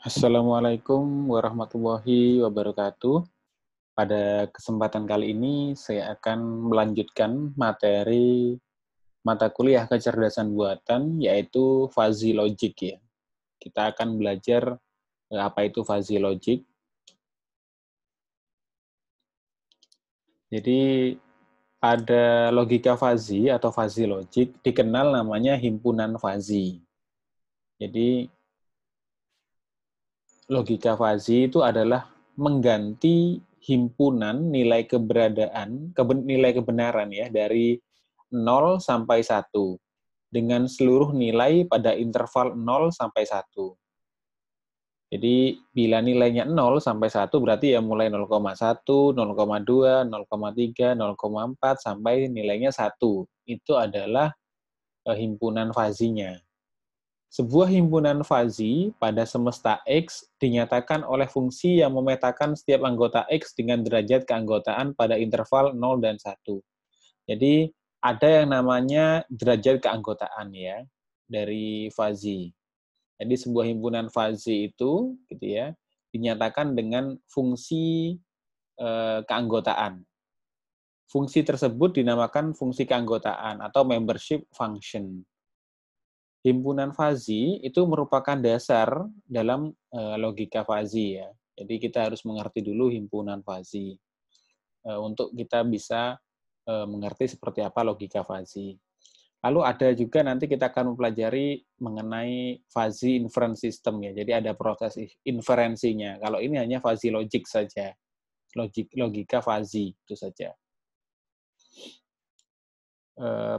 Assalamualaikum warahmatullahi wabarakatuh. Pada kesempatan kali ini, saya akan melanjutkan materi mata kuliah kecerdasan buatan, yaitu fuzzy logic ya. Kita akan belajar apa itu fuzzy logic. Jadi, pada logika fuzzy atau fuzzy logic dikenal namanya himpunan fuzzy. Jadi, logika fuzzy itu adalah mengganti himpunan nilai nilai kebenaran ya dari 0 sampai 1 dengan seluruh nilai pada interval 0 sampai 1. Jadi bila nilainya 0 sampai 1 berarti ya mulai 0,1, 0,2, 0,3, 0,4 sampai nilainya 1. Itu adalah himpunan fuzzy-nya. Sebuah himpunan fuzzy pada semesta X dinyatakan oleh fungsi yang memetakan setiap anggota X dengan derajat keanggotaan pada interval 0 dan 1. Jadi ada yang namanya derajat keanggotaan ya dari fuzzy. Jadi sebuah himpunan fuzzy itu gitu ya dinyatakan dengan fungsi keanggotaan. Fungsi tersebut dinamakan fungsi keanggotaan atau membership function. Himpunan fuzzy itu merupakan dasar dalam logika fuzzy ya. Jadi kita harus mengerti dulu himpunan fuzzy untuk kita bisa mengerti seperti apa logika fuzzy. Lalu ada juga nanti kita akan mempelajari mengenai fuzzy inference system ya. Jadi ada proses inferensinya. Kalau ini hanya fuzzy logic saja. Logika fuzzy itu saja.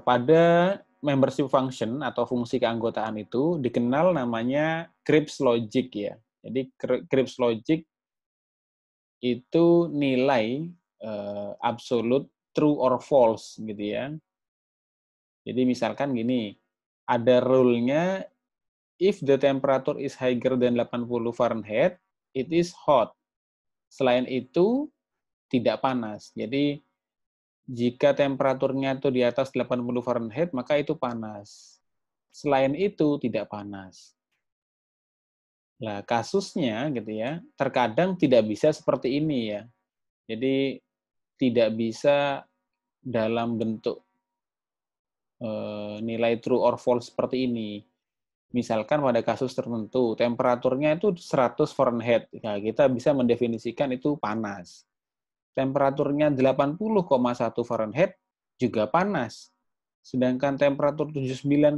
Pada membership function atau fungsi keanggotaan itu dikenal namanya Cripps logic ya. Jadi Cripps logic itu nilai absolute true or false gitu ya. Jadi misalkan gini, ada rule-nya if the temperature is higher than 80 Fahrenheit, it is hot. Selain itu tidak panas. Jadi jika temperaturnya itu di atas 80 Fahrenheit, maka itu panas. Selain itu, tidak panas. Nah, kasusnya gitu ya, terkadang tidak bisa seperti ini ya. Jadi, tidak bisa dalam bentuk nilai true or false seperti ini. Misalkan pada kasus tertentu, temperaturnya itu 100 Fahrenheit. Nah, kita bisa mendefinisikan itu panas. Temperaturnya 80,1 Fahrenheit juga panas. Sedangkan temperatur 79,9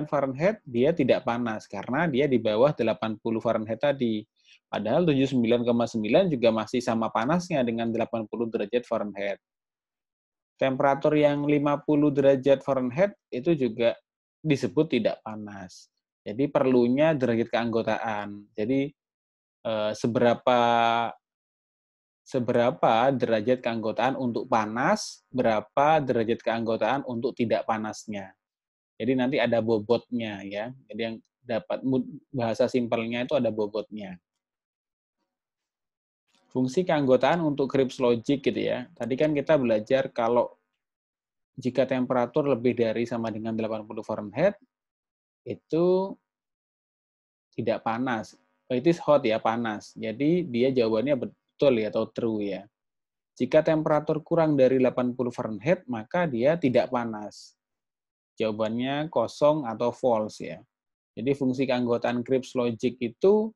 Fahrenheit dia tidak panas karena dia di bawah 80 Fahrenheit tadi. Padahal 79,9 juga masih sama panasnya dengan 80 derajat Fahrenheit. Temperatur yang 50 derajat Fahrenheit itu juga disebut tidak panas. Jadi perlunya derajat keanggotaan. Jadi seberapa derajat keanggotaan untuk panas, berapa derajat keanggotaan untuk tidak panasnya. Jadi nanti ada bobotnya ya. Jadi yang dapat bahasa simpelnya itu ada bobotnya. Fungsi keanggotaan untuk Cripps logic gitu ya. Tadi kan kita belajar kalau jika temperatur lebih dari sama dengan 80 Fahrenheit itu tidak panas. It is hot ya, panas. Jadi dia jawabannya betul ya atau true ya. Jika temperatur kurang dari 80 Fahrenheit, maka dia tidak panas. Jawabannya kosong atau false ya. Jadi fungsi keanggotaan Cripps logic itu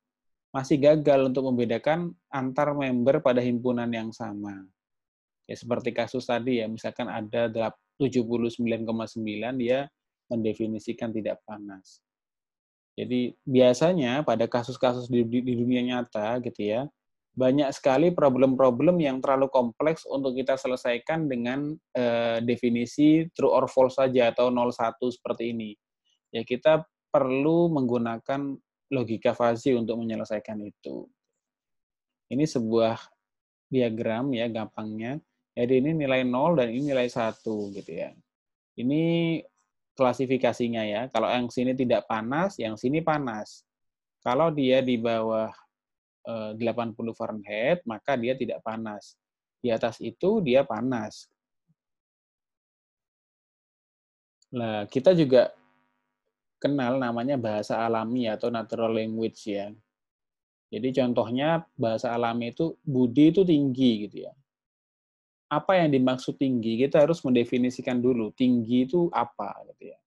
masih gagal untuk membedakan antar member pada himpunan yang sama. Ya seperti kasus tadi ya, misalkan ada 79,9 dia mendefinisikan tidak panas. Jadi biasanya pada kasus-kasus di dunia nyata gitu ya, banyak sekali problem-problem yang terlalu kompleks untuk kita selesaikan dengan definisi true or false saja atau 0-1 seperti ini. Ya kita perlu menggunakan logika fuzzy untuk menyelesaikan itu. Ini sebuah diagram ya gampangnya. Jadi ini nilai 0 dan ini nilai 1 gitu ya. Ini klasifikasinya ya. Kalau yang sini tidak panas, yang sini panas. Kalau dia di bawah 80 Fahrenheit, maka dia tidak panas. Di atas itu dia panas. Nah, kita juga kenal namanya bahasa alami atau natural language ya. Jadi contohnya bahasa alami itu budi itu tinggi gitu ya. Apa yang dimaksud tinggi? Kita harus mendefinisikan dulu tinggi itu apa gitu ya.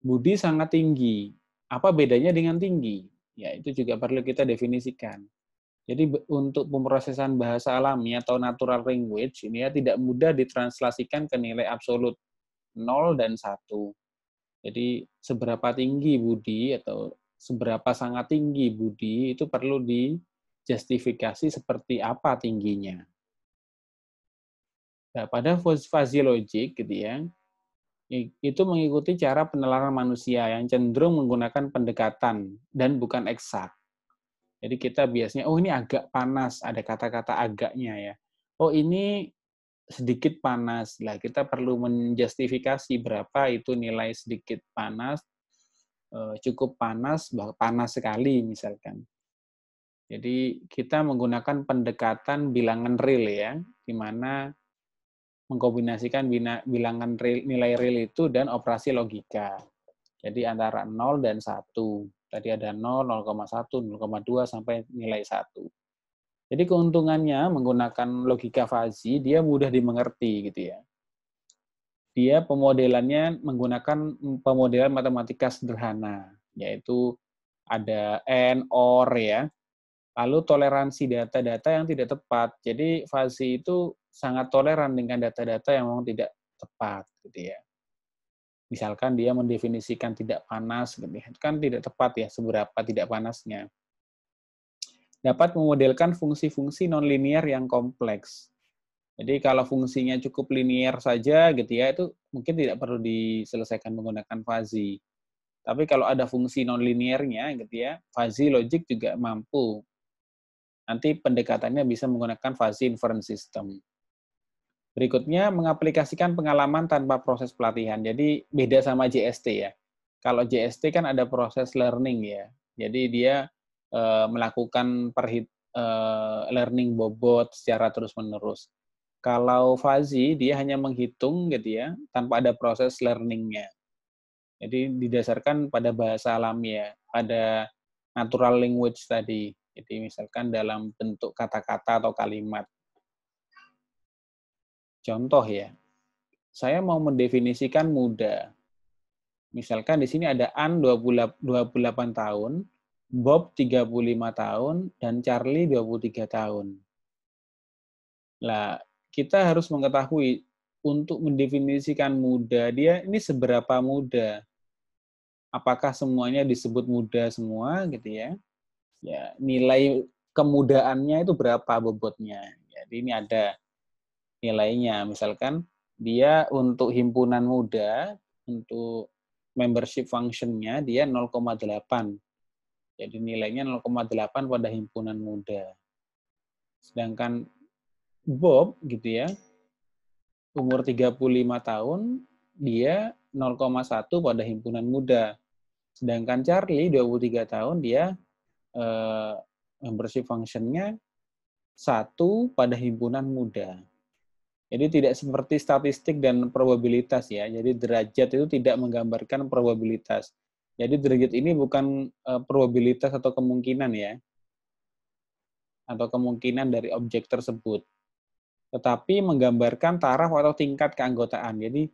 Budi sangat tinggi. Apa bedanya dengan tinggi? Ya itu juga perlu kita definisikan. Jadi untuk pemrosesan bahasa alami atau natural language ini ya tidak mudah ditranslasikan ke nilai absolut 0 dan 1. Jadi seberapa tinggi budi atau seberapa sangat tinggi budi itu perlu dijustifikasi seperti apa tingginya. Nah, pada fuzzy logic gitu ya, itu mengikuti cara penalaran manusia yang cenderung menggunakan pendekatan dan bukan eksak. Jadi kita biasanya, oh ini agak panas, ada kata-kata agaknya ya. Oh ini sedikit panas. Lah kita perlu menjustifikasi berapa itu nilai sedikit panas, cukup panas, panas sekali misalkan. Jadi kita menggunakan pendekatan bilangan real ya, di mana mengkombinasikan bilangan real, nilai real itu dan operasi logika. Jadi antara 0 dan 1. Tadi ada 0, 0,1, 0,2 sampai nilai 1. Jadi keuntungannya menggunakan logika fuzzy, dia mudah dimengerti gitu ya. Dia pemodelannya menggunakan pemodelan matematika sederhana, yaitu ada AND, OR ya. Lalu toleransi data-data yang tidak tepat. Jadi fuzzy itu sangat toleran dengan data-data yang memang tidak tepat gitu ya. Misalkan dia mendefinisikan tidak panas, gitu ya. Itu kan tidak tepat ya seberapa tidak panasnya. Dapat memodelkan fungsi-fungsi nonlinear yang kompleks. Jadi kalau fungsinya cukup linear saja gitu ya, itu mungkin tidak perlu diselesaikan menggunakan fuzzy. Tapi kalau ada fungsi nonlinearnya gitu ya, fuzzy logic juga mampu. Nanti pendekatannya bisa menggunakan fuzzy inference system. Berikutnya, mengaplikasikan pengalaman tanpa proses pelatihan. Jadi beda sama JST ya. Kalau JST kan ada proses learning ya. Jadi dia melakukan learning bobot secara terus-menerus. Kalau fuzzy, dia hanya menghitung gitu ya, tanpa ada proses learning-nya. Jadi didasarkan pada bahasa alami ya, pada natural language tadi. Jadi misalkan dalam bentuk kata-kata atau kalimat. Contoh ya, saya mau mendefinisikan muda. Misalkan di sini ada An 28 tahun, Bob 35 tahun, dan Charlie 23 tahun. Nah, kita harus mengetahui untuk mendefinisikan muda, dia ini seberapa muda. Apakah semuanya disebut muda semua gitu ya? Ya, nilai kemudaannya itu berapa bobotnya. Jadi ini ada nilainya. Misalkan dia untuk himpunan muda, untuk membership function-nya dia 0,8. Jadi nilainya 0,8 pada himpunan muda. Sedangkan Bob gitu ya, umur 35 tahun, dia 0,1 pada himpunan muda. Sedangkan Charlie 23 tahun, dia membership function-nya 1 pada himpunan muda. Jadi tidak seperti statistik dan probabilitas ya. Jadi derajat itu tidak menggambarkan probabilitas. Jadi derajat ini bukan probabilitas atau kemungkinan ya, atau kemungkinan dari objek tersebut, tetapi menggambarkan taraf atau tingkat keanggotaan. Jadi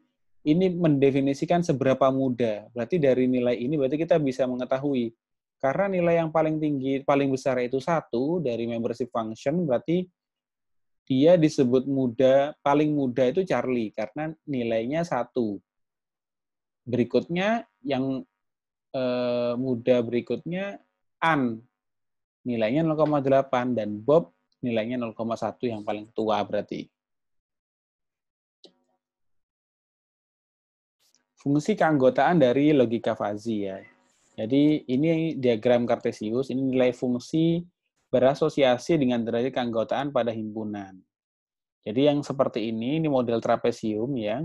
ini mendefinisikan seberapa muda. Berarti dari nilai ini berarti kita bisa mengetahui. Karena nilai yang paling tinggi, paling besar itu 1 dari membership function, berarti dia disebut muda, paling muda itu Charlie, karena nilainya 1. Berikutnya, yang muda berikutnya, An, nilainya 0,8, dan Bob, nilainya 0,1 yang paling tua berarti. Fungsi keanggotaan dari logika fuzzy ya. Jadi ini diagram Kartesius, ini nilai fungsi berasosiasi dengan derajat keanggotaan pada himpunan. Jadi yang seperti ini model trapesium ya.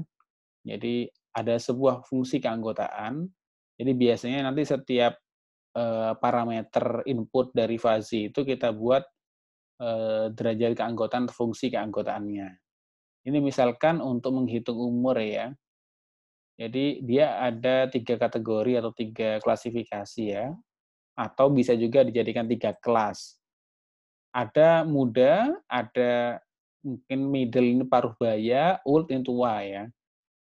Jadi ada sebuah fungsi keanggotaan. Jadi biasanya nanti setiap parameter input dari fuzzy itu kita buat derajat keanggotaan, fungsi keanggotaannya. Ini misalkan untuk menghitung umur ya. Jadi dia ada 3 kategori atau 3 klasifikasi ya. Atau bisa juga dijadikan 3 kelas. Ada muda, ada mungkin middle ini paruh baya, old ini tua ya.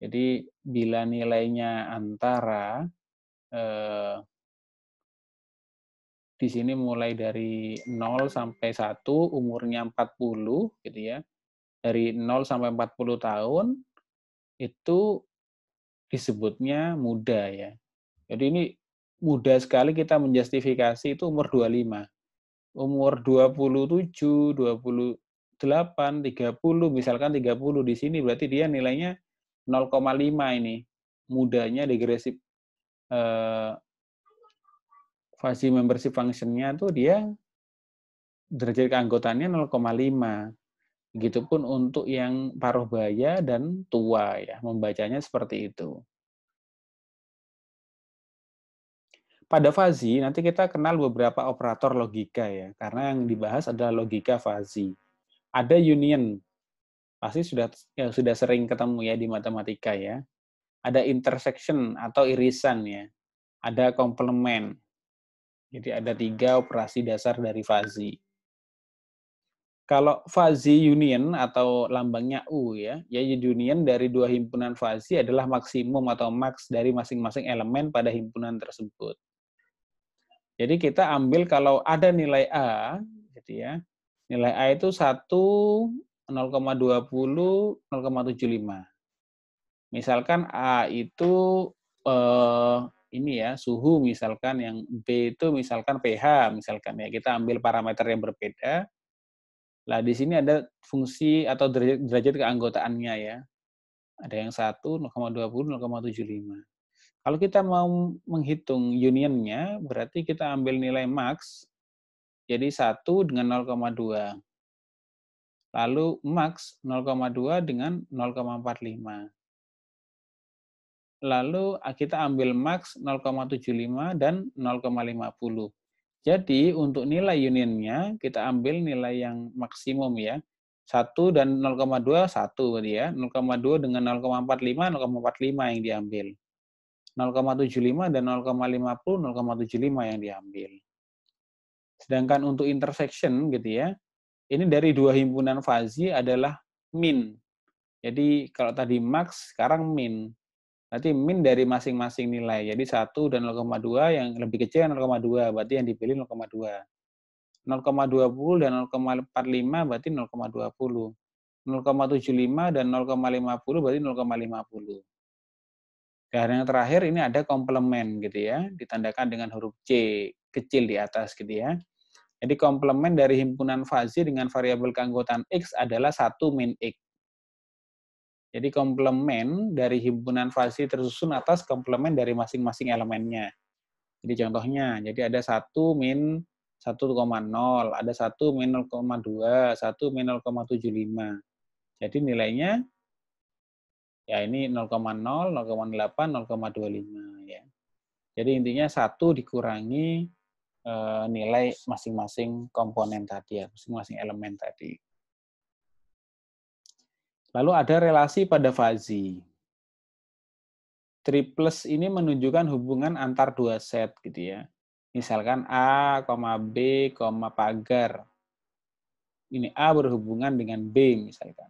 Jadi bila nilainya antara di sini mulai dari 0 sampai 1, umurnya 40 gitu ya. Dari 0 sampai 40 tahun itu disebutnya muda ya. Jadi ini mudah sekali kita menjustifikasi itu umur 25. Umur 27, 28, 30, misalkan 30 di sini berarti dia nilainya 0,5 ini. Mudanya degresif fuzzy membership function-nya tuh dia derajat keanggotaannya 0,5. Begitupun untuk yang paruh baya dan tua ya, membacanya seperti itu. Pada fuzzy nanti kita kenal beberapa operator logika ya, karena yang dibahas adalah logika fuzzy. Ada union, pasti sudah sering ketemu ya di matematika ya. Ada intersection atau irisan ya. Ada complement. Jadi ada 3 operasi dasar dari fuzzy. Kalau fuzzy union atau lambangnya U ya, union dari 2 himpunan fuzzy adalah maksimum atau max dari masing-masing elemen pada himpunan tersebut. Jadi kita ambil kalau ada nilai A, gitu ya. Nilai A itu 1, 0,20, 0,75. Misalkan A itu ini ya, suhu misalkan, yang B itu misalkan pH misalkan ya. Kita ambil parameter yang berbeda. Lah di sini ada fungsi atau derajat keanggotaannya ya. Ada yang 1, 0,20, 0,75. Kalau kita mau menghitung unionnya, berarti kita ambil nilai max, jadi 1 dengan 0,2. Lalu max 0,2 dengan 0,45. Lalu kita ambil max 0,75 dan 0,50. Jadi untuk nilai unionnya kita ambil nilai yang maksimum ya. 1 dan 0,2 1 berarti ya. 0,2 dengan 0,45 0,45 yang diambil. 0,75 dan 0,50 0,75 yang diambil. Sedangkan untuk intersection gitu ya. Ini dari 2 himpunan fuzzy adalah min. Jadi kalau tadi max sekarang min. Berarti min dari masing-masing nilai. Jadi 1 dan 0,2 yang lebih kecil 0,2, berarti yang dipilih 0,2. 0,20 dan 0,45 berarti 0,20. 0,75 dan 0,50 berarti 0,50. Dan yang terakhir ini ada komplement gitu ya, ditandakan dengan huruf C kecil di atas gitu ya. Jadi komplement dari himpunan fuzzy dengan variabel keanggotaan X adalah 1 min X. Jadi komplement dari himpunan fuzzy tersusun atas komplement dari masing-masing elemennya. Jadi contohnya, jadi ada 1 min 1,0, ada 1 min 0,2, 1 min 0,75. Jadi nilainya ya ini 0,0, 0,8, 0,25 ya. Jadi intinya 1 dikurangi nilai masing-masing komponen tadi ya, masing-masing elemen tadi. Lalu ada relasi pada fuzzy. Triples ini menunjukkan hubungan antar 2 set gitu ya. Misalkan A, B, pagar. Ini A berhubungan dengan B misalkan.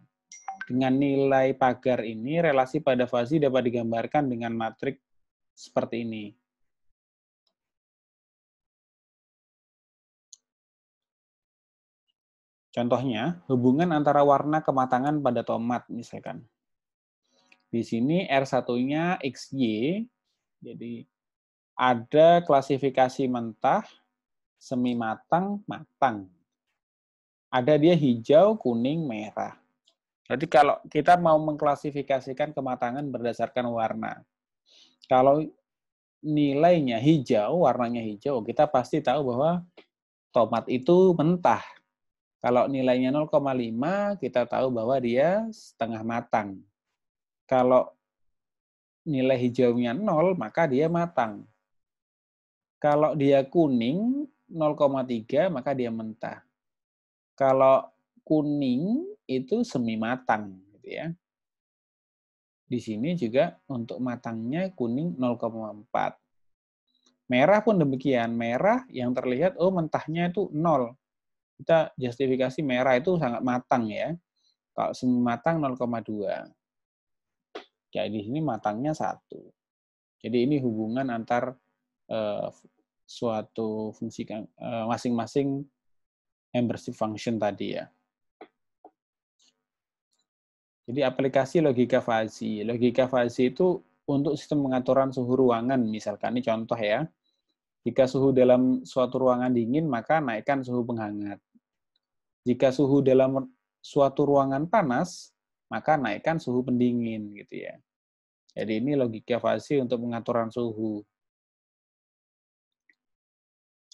Dengan nilai pagar ini, relasi pada fuzzy dapat digambarkan dengan matriks seperti ini. Contohnya, hubungan antara warna kematangan pada tomat misalkan. Di sini R1-nya XY, jadi ada klasifikasi mentah, semi matang, matang. Ada dia hijau, kuning, merah. Jadi kalau kita mau mengklasifikasikan kematangan berdasarkan warna, kalau nilainya hijau, warnanya hijau, kita pasti tahu bahwa tomat itu mentah. Kalau nilainya 0,5, kita tahu bahwa dia setengah matang. Kalau nilai hijaunya 0, maka dia matang. Kalau dia kuning, 0,3, maka dia mentah. Kalau kuning itu semi matang, gitu ya. Di sini juga untuk matangnya kuning 0,4. Merah pun demikian. Merah yang terlihat, oh mentahnya itu 0. kita justifikasi merah itu sangat matang ya. Kalau semi matang 0,2. Kayak di sini matangnya 1. Jadi ini hubungan antar suatu fungsi masing-masing membership function tadi ya. Jadi aplikasi logika fuzzy. Logika fuzzy itu untuk sistem pengaturan suhu ruangan, misalkan ini contoh ya. Jika suhu dalam suatu ruangan dingin, maka naikkan suhu penghangat. Jika suhu dalam suatu ruangan panas, maka naikkan suhu pendingin gitu ya. Jadi ini logika fuzzy untuk pengaturan suhu.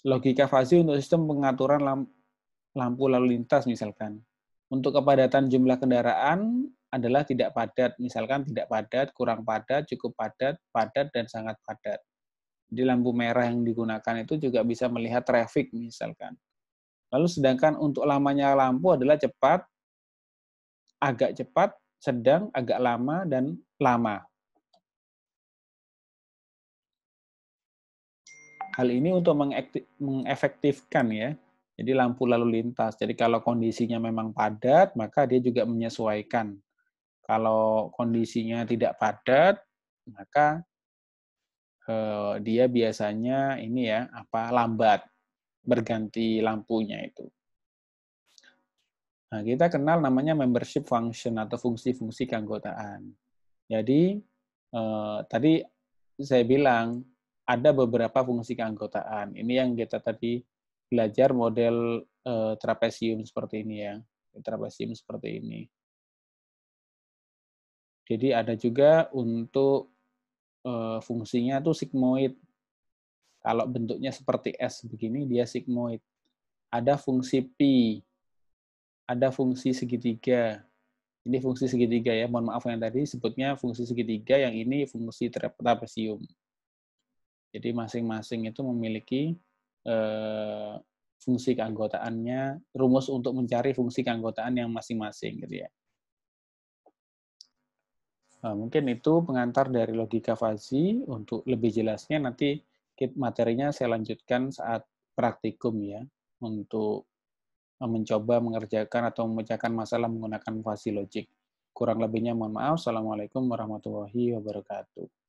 Logika fuzzy untuk sistem pengaturan lampu lalu lintas misalkan. Untuk kepadatan jumlah kendaraan adalah tidak padat, misalkan tidak padat, kurang padat, cukup padat, padat, dan sangat padat. Jadi lampu merah yang digunakan itu juga bisa melihat traffic misalkan. Lalu sedangkan untuk lamanya lampu adalah cepat, agak cepat, sedang, agak lama, dan lama. Hal ini untuk mengefektifkan ya. Jadi lampu lalu lintas. Jadi kalau kondisinya memang padat, maka dia juga menyesuaikan. Kalau kondisinya tidak padat, maka dia biasanya ini ya lambat berganti lampunya itu. Nah, kita kenal namanya membership function atau fungsi-fungsi keanggotaan. Jadi tadi saya bilang ada beberapa fungsi keanggotaan. Ini yang kita tadi belajar model trapesium seperti ini ya. Trapesium seperti ini. Jadi ada juga untuk fungsinya tuh sigmoid. Kalau bentuknya seperti S begini, dia sigmoid. Ada fungsi pi, ada fungsi segitiga. Ini fungsi segitiga ya, mohon maaf yang tadi sebutnya fungsi segitiga, yang ini fungsi trapesium. Jadi masing-masing itu memiliki fungsi keanggotaannya, rumus untuk mencari fungsi keanggotaan yang masing-masing gitu ya. Nah, mungkin itu pengantar dari logika fuzzy. Untuk lebih jelasnya nanti materinya saya lanjutkan saat praktikum ya, untuk mencoba mengerjakan atau memecahkan masalah menggunakan fuzzy logic. Kurang lebihnya mohon maaf. Assalamualaikum warahmatullahi wabarakatuh.